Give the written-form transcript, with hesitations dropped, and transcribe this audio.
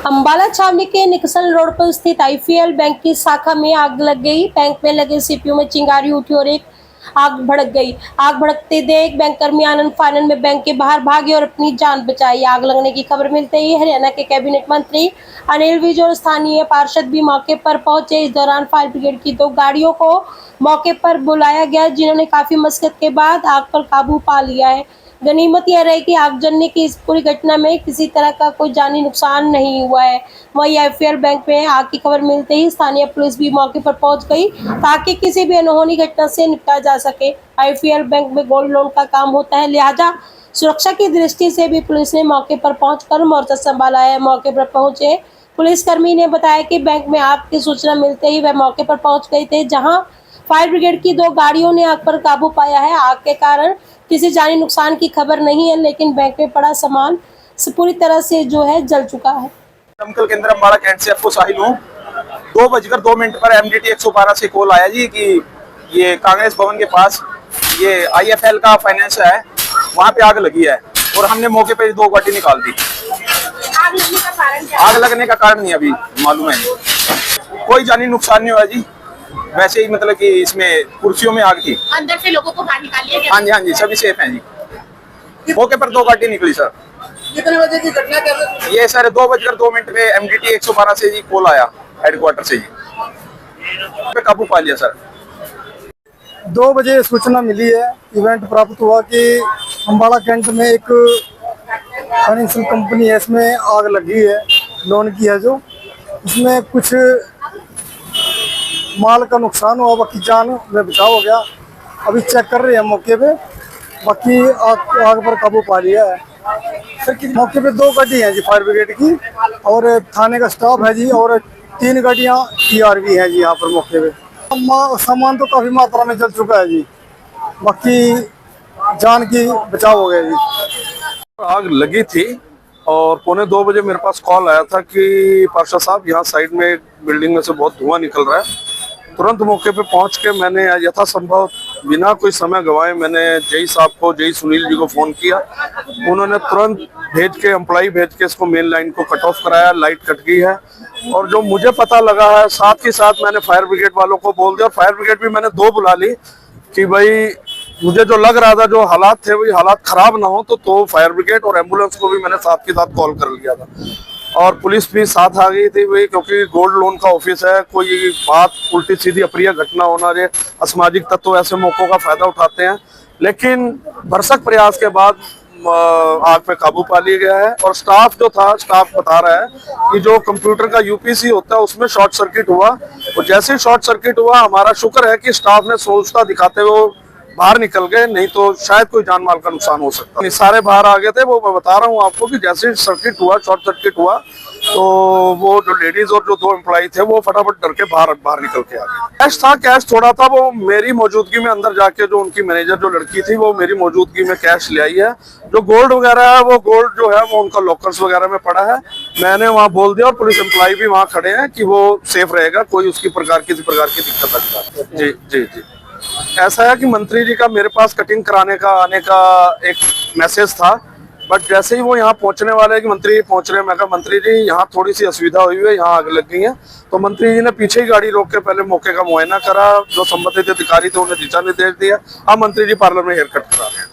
अंबाला छावनी के निकसल रोड पर स्थित आईपीएल बैंक की शाखा में आग लग गई। बैंक में लगे सीपीयू में चिंगारी उठी और एक आग भड़क गई। आग भड़कते देख बैंककर्मी आनंद फानन में बैंक के बाहर भागे और अपनी जान बचाई। आग लगने की खबर मिलते ही हरियाणा के कैबिनेट मंत्री अनिल विज और स्थानीय पार्षद भी मौके पर पहुंचे। इस दौरान फायर ब्रिगेड की 2 गाड़ियों को मौके पर बुलाया गया, जिन्होंने काफी मशक्कत के बाद आग पर काबू पा लिया है। गनीमत यह रही कि आग जलने की इस पूरी घटना में किसी तरह का कोई जानी नुकसान नहीं हुआ है। वहीं आईपीएल बैंक में आग की खबर मिलते ही स्थानीय पुलिस भी मौके पर पहुंच गई ताकि किसी भी अनहोनी घटना से निपटा जा सके। आईपीएल बैंक में गोल्ड लोन का काम होता है, लिहाजा सुरक्षा की दृष्टि से भी पुलिस ने मौके पर पहुंचकर मोर्चा संभाला है। मौके पर पहुंचे पुलिसकर्मी ने बताया कि बैंक में आग की सूचना मिलते ही वह मौके पर पहुंच गए थे, जहां फायर ब्रिगेड की 2 गाड़ियों ने आग पर काबू पाया है। आग के कारण किसी जानी नुकसान की खबर नहीं है, लेकिन बैंक में पड़ा सामान पूरी तरह से जो है जल चुका है। दमकल केंद्र अंबाला कैंट से आपको साहिल हूँ। 2:02 पर MDT 112 से कॉल आया जी कि ये कांग्रेस भवन के पास ये IFL का फाइनेंस है, वहाँ पे आग लगी है और हमने मौके पे 2 गाड़ी निकाल दी। आग लगने का कारण नहीं अभी मालूम है, कोई जानी नुकसान नहीं हुआ जी। वैसे ही मतलब कि इसमें कुर्सियों में आग थी, अंदर से लोगों को बाहर निकालिए। हाँ जी सभी सेफ हैं जी। मौके पर 2 गाड़ी निकली सर। कितने बजे की घटना क्या? ये सर 2:02 पे MDT 112 से जी कॉल आया हेडक्वार्टर से जी, पे काबू पा लिया सर। 2 बजे सूचना मिली है, इवेंट प्राप्त हुआ कि अंबाला कैंट में एक फाइनेंशियल कंपनी है, इसमें आग लगी है, लोन की है जो, इसमें कुछ माल का नुकसान हुआ, बाकी जान में बचाव हो गया। अभी चेक कर रहे हैं मौके पे, बाकी आग पर काबू पा लिया है। मौके पे 2 गाड़ी हैं जी फायर ब्रिगेड की और थाने का स्टाफ है जी, और 3 गाड़ियाँ TRV हैं जी यहाँ पर मौके पे। सामान तो काफी मात्रा में जल चुका है जी, बाकी जान की बचाव हो गया जी। आग लगी थी और 1:45 बजे मेरे पास कॉल आया था कि पार्षद साहब यहाँ साइड में बिल्डिंग में से बहुत धुआं निकल रहा है। तुरंत मौके पे पहुंच के मैंने यथासंभव बिना कोई समय गंवाए मैंने जेई साहब को, जेई सुनील जी को फ़ोन किया। उन्होंने तुरंत भेज के एम्प्लॉई भेज के इसको मेन लाइन को कट ऑफ कराया, लाइट कट गई है। और जो मुझे पता लगा है, साथ ही साथ मैंने फायर ब्रिगेड वालों को बोल दिया, और फायर ब्रिगेड भी मैंने 2 बुला ली कि भाई मुझे जो लग रहा था, जो हालात थे वही हालात खराब ना हो, तो फायर ब्रिगेड और एम्बुलेंस को भी मैंने साथ के साथ कॉल कर लिया था। और पुलिस भी साथ आ गई थी भाई, क्योंकि गोल्ड लोन का ऑफिस है, कोई बात उल्टी सीधी अप्रिय घटना होना, रे असामाजिक तत्व ऐसे मौकों का फायदा उठाते हैं। लेकिन भरसक प्रयास के बाद आग पे काबू पा लिया गया है। और स्टाफ जो था, स्टाफ बता रहा है कि जो कंप्यूटर का UPC होता है उसमें शॉर्ट सर्किट हुआ, और जैसे ही शॉर्ट सर्किट हुआ, हमारा शुक्र है कि स्टाफ ने सोचता दिखाते हुए बाहर निकल गए, नहीं तो शायद कोई जान माल का नुकसान हो सकता। सारे बाहर आ गए थे। वो मैं बता रहा हूँ आपको कि जैसे सर्किट हुआ, शॉर्ट सर्किट हुआ, तो वो जो लेडीज और जो 2 एम्प्लॉई थे वो फटाफट डर के बाहर निकल के आ गए। कैश था, कैश थोड़ा था, वो मेरी मौजूदगी में अंदर जाके जो उनकी मैनेजर जो लड़की थी वो मेरी मौजूदगी में कैश ले आई है। जो गोल्ड वगैरह है, वो गोल्ड जो है वो उनका लॉकर्स वगैरह में पड़ा है। मैंने वहाँ बोल दिया, और पुलिस एम्प्लॉई भी वहाँ खड़े हैं कि वो सेफ रहेगा, कोई उसकी किसी प्रकार की दिक्कत नहीं। जी जी जी, ऐसा है कि मंत्री जी का मेरे पास कटिंग कराने का आने का एक मैसेज था, बट जैसे ही वो यहाँ पहुंचने वाले कि मंत्री पहुंच रहे हैं, मैं कहा मंत्री जी यहाँ थोड़ी सी असुविधा हुई है, यहाँ आग लग गई है। तो मंत्री जी ने पीछे ही गाड़ी रोक के पहले मौके का मुआयना करा, जो संबंधित अधिकारी थे उन्हें दिशा निर्देश दिया। अब मंत्री जी पार्लर में हेयर कट करा रहे हैं।